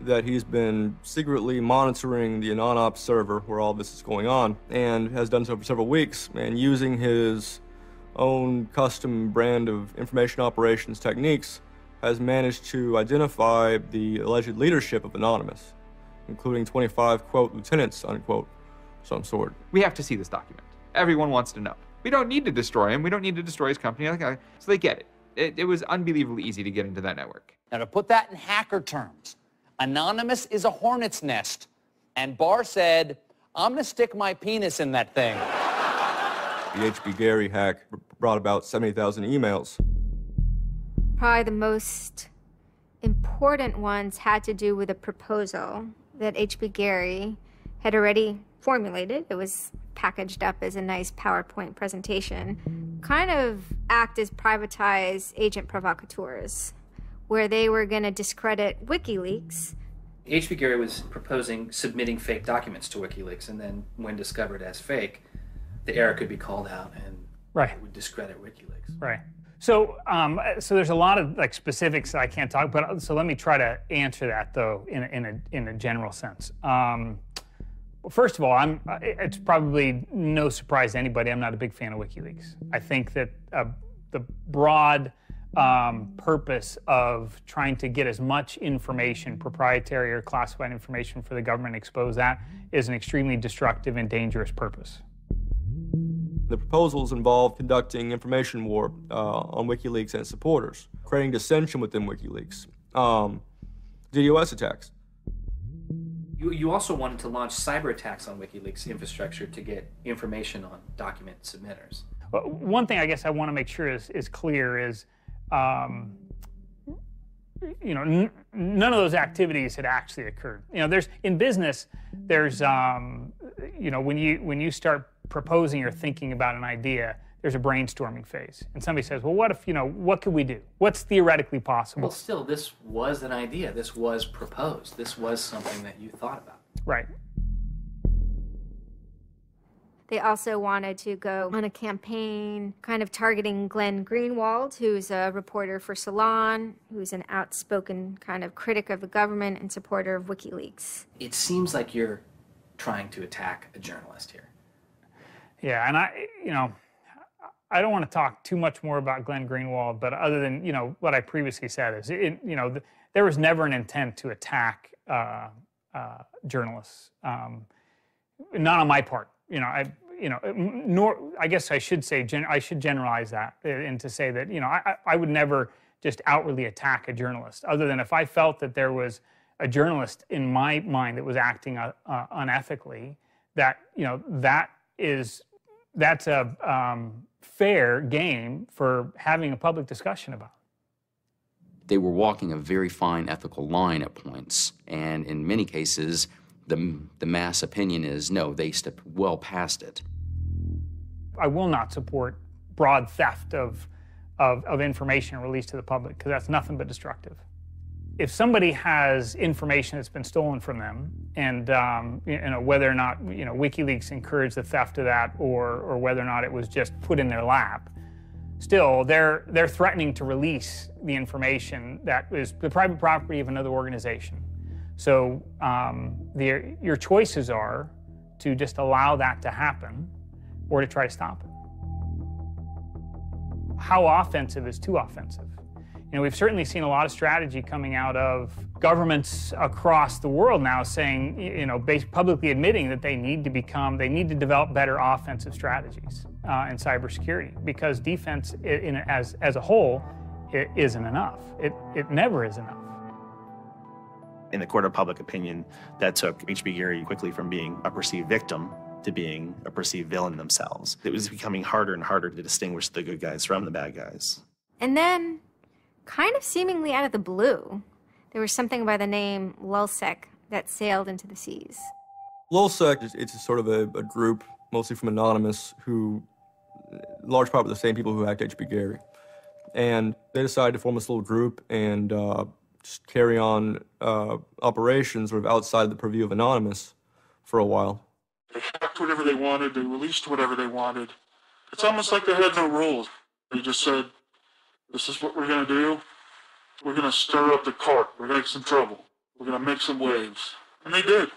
that he's been secretly monitoring the Anon server where all this is going on, and has done so for several weeks, and using his own custom brand of information operations techniques, has managed to identify the alleged leadership of Anonymous, including 25, quote, lieutenants, unquote, some sort. We have to see this document. Everyone wants to know. We don't need to destroy him. We don't need to destroy his company. So they get it. It was unbelievably easy to get into that network. Now, to put that in hacker terms, Anonymous is a hornet's nest. And Barr said, I'm going to stick my penis in that thing. The HB Gary hack brought about 70,000 emails. Probably the most important ones had to do with a proposal that HB Gary had already formulated. It was packaged up as a nice PowerPoint presentation. Kind of act as privatized agent provocateurs, where they were going to discredit WikiLeaks. HB Gary was proposing submitting fake documents to WikiLeaks, and then when discovered as fake, the error could be called out and it would discredit WikiLeaks. Right. So, so there's a lot of specifics that I can't talk about. So let me try to answer that though in a general sense. Well, first of all, it's probably no surprise to anybody, I'm not a big fan of WikiLeaks. I think that the broad purpose of trying to get as much information, proprietary or classified information for the government, expose that, is an extremely destructive and dangerous purpose. The proposals involve conducting information war on WikiLeaks and its supporters, creating dissension within WikiLeaks, DDoS attacks. You also wanted to launch cyber attacks on WikiLeaks infrastructure to get information on document submitters. One thing I guess I want to make sure is clear is, you know, none of those activities had actually occurred. You know, in business, there's, you know, when you start proposing or thinking about an idea, there's a brainstorming phase. And somebody says, well, what if, you know, what could we do? What's theoretically possible? Well, still, this was an idea. This was proposed. This was something that you thought about. Right. They also wanted to go on a campaign kind of targeting Glenn Greenwald, who's a reporter for Salon, who's an outspoken kind of critic of the government and supporter of WikiLeaks. It seems like you're trying to attack a journalist here. Yeah, and I don't want to talk too much more about Glenn Greenwald, but other than, you know, what I previously said is, you know, there was never an intent to attack journalists, not on my part. You know, nor I guess I should say I should generalize that and to say that, you know, I would never just outwardly attack a journalist, other than if I felt that there was a journalist in my mind that was acting unethically. That, you know, that's a fair game for having a public discussion about. They were walking a very fine ethical line at points, and in many cases, the mass opinion is, no, they stepped well past it. I will not support broad theft of information released to the public, because that's nothing but destructive. If somebody has information that's been stolen from them, and you know, whether or not, you know, WikiLeaks encouraged the theft of that, or whether or not it was just put in their lap, still they're threatening to release the information that is the private property of another organization. So your choices are to just allow that to happen, or to try to stop it. How offensive is too offensive? You know, we've certainly seen a lot of strategy coming out of governments across the world now saying, you know, publicly admitting that they need to develop better offensive strategies in cybersecurity, because defense as a whole, it isn't enough. It never is enough. In the court of public opinion, that took H.B. Gary quickly from being a perceived victim to being a perceived villain themselves. It was becoming harder and harder to distinguish the good guys from the bad guys. And then, kind of seemingly out of the blue, there was something by the name Lulzsec that sailed into the seas. Lulzsec, it's sort of a group, mostly from Anonymous, who, large part of the same people who hacked H.B. Gary. And they decided to form this little group and just carry on operations sort of outside of the purview of Anonymous for a while. They hacked whatever they wanted, they released whatever they wanted. It's almost like they had no rules. They just said, this is what we're going to do. We're going to stir up the cart. We're going to make some trouble. We're going to make some waves. And they did.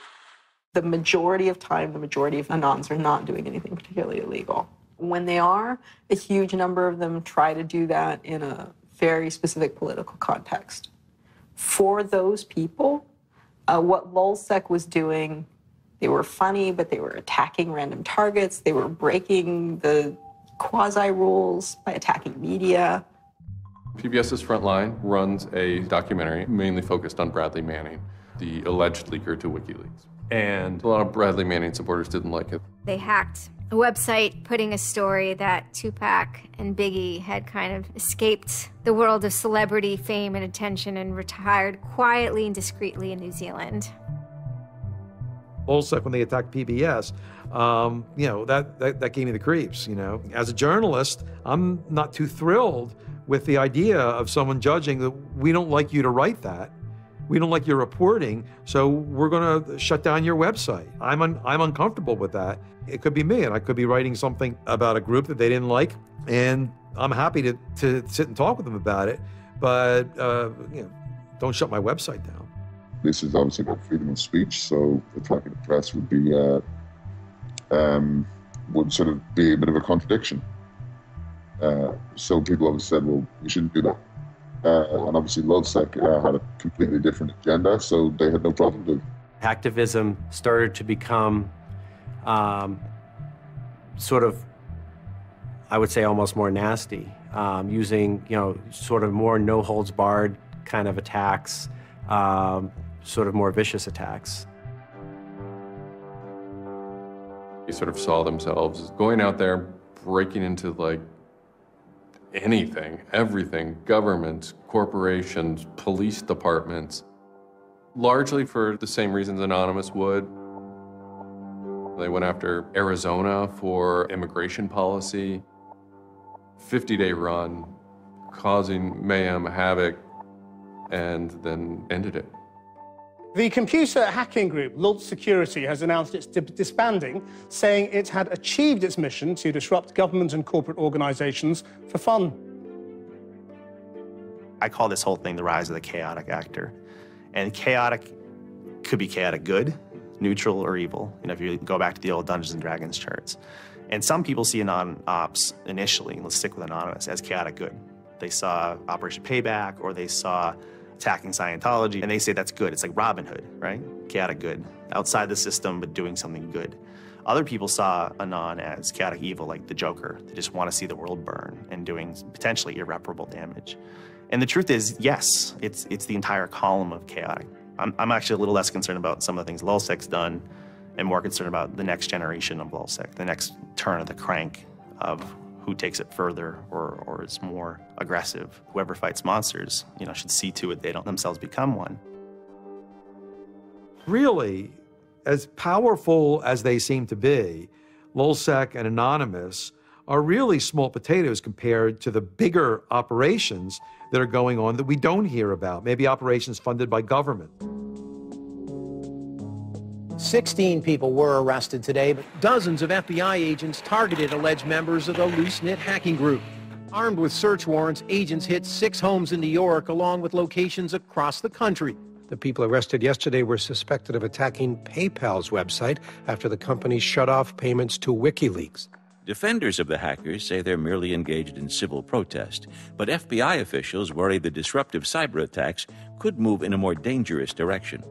The majority of time, the majority of Anons are not doing anything particularly illegal. When they are, a huge number of them try to do that in a very specific political context. For those people, what Lulzsec was doing, they were funny, but they were attacking random targets. They were breaking the quasi-rules by attacking media. PBS's Frontline runs a documentary mainly focused on Bradley Manning, the alleged leaker to WikiLeaks. And a lot of Bradley Manning supporters didn't like it. They hacked a website putting a story that Tupac and Biggie had kind of escaped the world of celebrity fame and attention and retired quietly and discreetly in New Zealand. Lulzsec, when they attacked PBS, you know, that gave me the creeps, you know. As a journalist, I'm not too thrilled with the idea of someone judging that we don't like you to write that. We don't like your reporting, so we're going to shut down your website. I'm uncomfortable with that. It could be me, and I could be writing something about a group that they didn't like, and I'm happy to sit and talk with them about it, but you know, don't shut my website down. this is obviously about freedom of speech, so attacking the press would be would sort of be a bit of a contradiction. So people obviously said, well, we shouldn't do that. And obviously LulzSec had a completely different agenda, so they had no problem doing it. Activism started to become sort of, I would say, almost more nasty, using, sort of more no-holds-barred kind of attacks, sort of more vicious attacks. They sort of saw themselves as going out there, breaking into like anything, everything, governments, corporations, police departments, largely for the same reasons Anonymous would. They went after Arizona for immigration policy, 50-day run, causing mayhem, havoc, and then ended it. The computer hacking group, Lulz Security, has announced its disbanding, saying it had achieved its mission to disrupt government and corporate organizations for fun. I call this whole thing the rise of the chaotic actor. And chaotic could be chaotic good, neutral, or evil. If you go back to the old Dungeons & Dragons charts. And some people see Anon-Ops initially, let's stick with Anonymous, as chaotic good. They saw Operation Payback, or they saw attacking Scientology, and they say that's good. It's like Robin Hood, right? Chaotic good. Outside the system, but doing something good. Other people saw Anon as chaotic evil, like the Joker. They just want to see the world burn and doing potentially irreparable damage. And the truth is, yes, it's the entire column of chaotic. I'm actually a little less concerned about some of the things LulzSec's done and more concerned about the next generation of LulzSec, the next turn of the crank of who takes it further or is more aggressive. Whoever fights monsters, should see to it they don't themselves become one. Really, as powerful as they seem to be, LulzSec and Anonymous are really small potatoes compared to the bigger operations that are going on that we don't hear about, maybe operations funded by government. 16 people were arrested today, but dozens of FBI agents targeted alleged members of the loose-knit hacking group. Armed with search warrants, agents hit 6 homes in New York, along with locations across the country. The people arrested yesterday were suspected of attacking PayPal's website after the company shut off payments to WikiLeaks. Defenders of the hackers say they're merely engaged in civil protest, but FBI officials worry the disruptive cyber attacks could move in a more dangerous direction.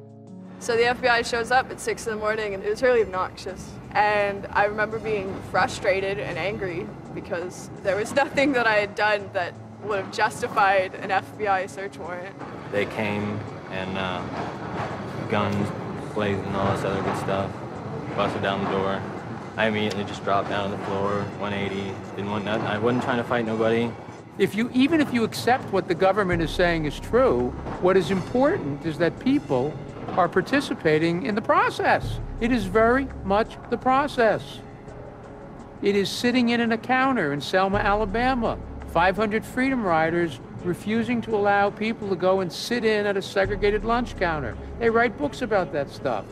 So the FBI shows up at 6 in the morning, and it was really obnoxious. And I remember being frustrated and angry because there was nothing that I had done that would have justified an FBI search warrant. They came and guns blazing and all this other good stuff, busted down the door. I immediately just dropped down on the floor, 180, didn't want nothing. I wasn't trying to fight nobody. Even if you accept what the government is saying is true, what is important is that people are participating in the process. It is very much the process. It is sitting in an encounter in Selma, Alabama. 500 Freedom Riders refusing to allow people to go and sit in at a segregated lunch counter. They write books about that stuff.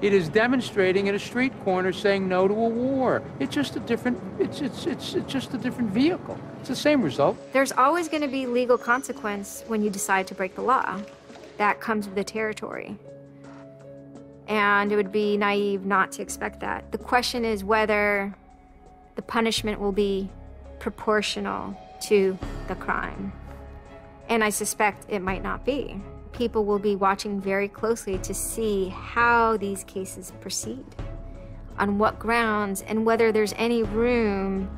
It is demonstrating in a street corner saying no to a war. It's just a different, it's just a different vehicle. It's the same result. There's always going to be legal consequence when you decide to break the law. That comes with the territory. And it would be naive not to expect that. The question is whether the punishment will be proportional to the crime. And I suspect it might not be. People will be watching very closely to see how these cases proceed, on what grounds, and whether there's any room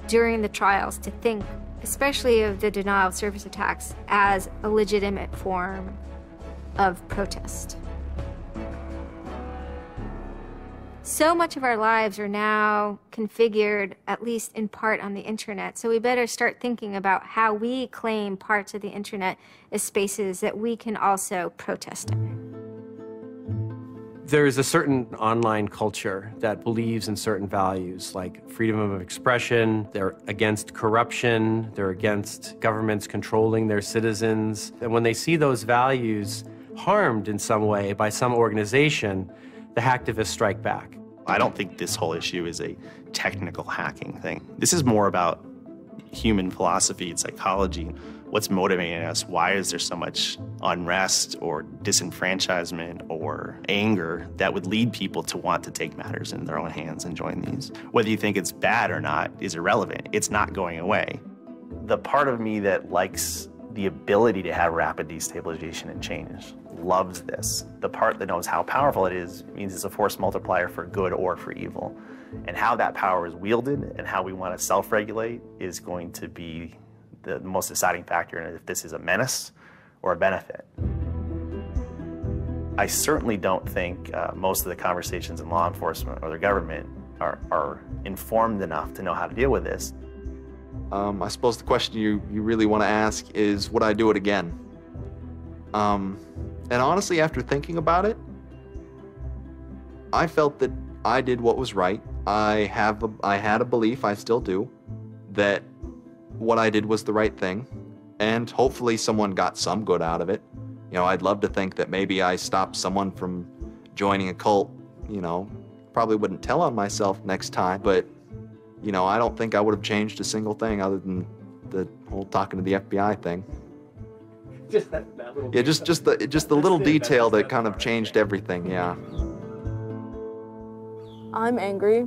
during the trials to think, especially of the denial of service attacks, as a legitimate form of protest. So much of our lives are now configured, at least in part, on the internet. So we better start thinking about how we claim parts of the internet as spaces that we can also protest in. There is a certain online culture that believes in certain values, like freedom of expression. They're against corruption. They're against governments controlling their citizens. And when they see those values harmed in some way by some organization, the hacktivists strike back. I don't think this whole issue is a technical hacking thing. This is more about human philosophy and psychology. What's motivating us? Why is there so much unrest or disenfranchisement or anger that would lead people to want to take matters in their own hands and join these? Whether you think it's bad or not is irrelevant. It's not going away. The part of me that likes the ability to have rapid destabilization and change loves this. The part that knows how powerful it is means it's a force multiplier for good or for evil. And how that power is wielded and how we want to self-regulate is going to be the most deciding factor in if this is a menace or a benefit. I certainly don't think most of the conversations in law enforcement or the government are informed enough to know how to deal with this. I suppose the question you really want to ask is, would I do it again? And honestly, after thinking about it, I felt that I did what was right. I had a belief, I still do, that what I did was the right thing, and hopefully someone got some good out of it. You know, I'd love to think that maybe I stopped someone from joining a cult. You know, probably wouldn't tell on myself next time, but you know, I don't think I would have changed a single thing other than the whole talking to the FBI thing. Just that little. Yeah, just the little detail that kind of changed everything. Yeah. I'm angry.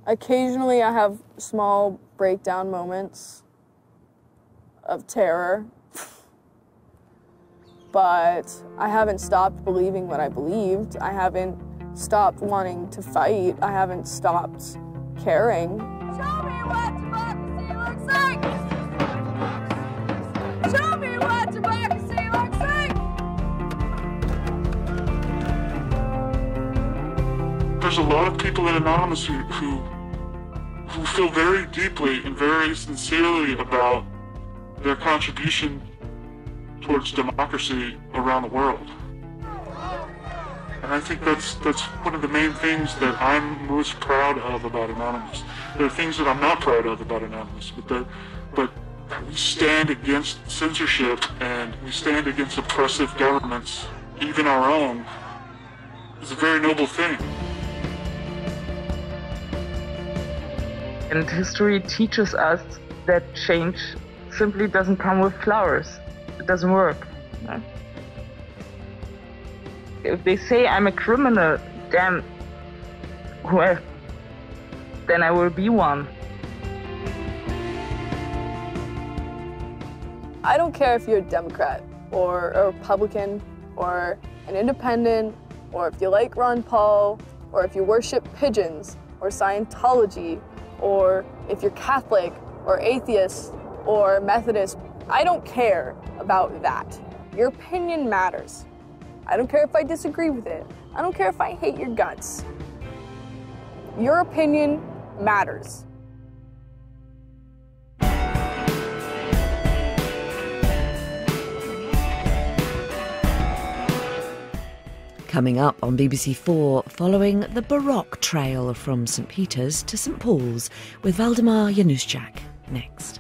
Occasionally I have small breakdown moments of terror, but I haven't stopped believing what I believed. I haven't stopped wanting to fight. I haven't stopped caring. Show me what democracy looks like! Show me what democracy looks like! There's a lot of people in Anonymous who feel very deeply and very sincerely about their contribution towards democracy around the world. And I think that's one of the main things that I'm most proud of about Anonymous. There are things that I'm not proud of about Anonymous, but we stand against censorship and we stand against oppressive governments, even our own. It's a very noble thing. And history teaches us that change simply doesn't come with flowers. It doesn't work. No? If they say I'm a criminal, damn, well, then I will be one. I don't care if you're a Democrat or a Republican or an independent, or if you like Ron Paul, or if you worship pigeons or Scientology, or if you're Catholic or atheist or Methodist. I don't care about that. Your opinion matters. I don't care if I disagree with it. I don't care if I hate your guts. Your opinion matters. Coming up on BBC4, following the Baroque trail from St Peter's to St Paul's with Waldemar Januszczak. Next.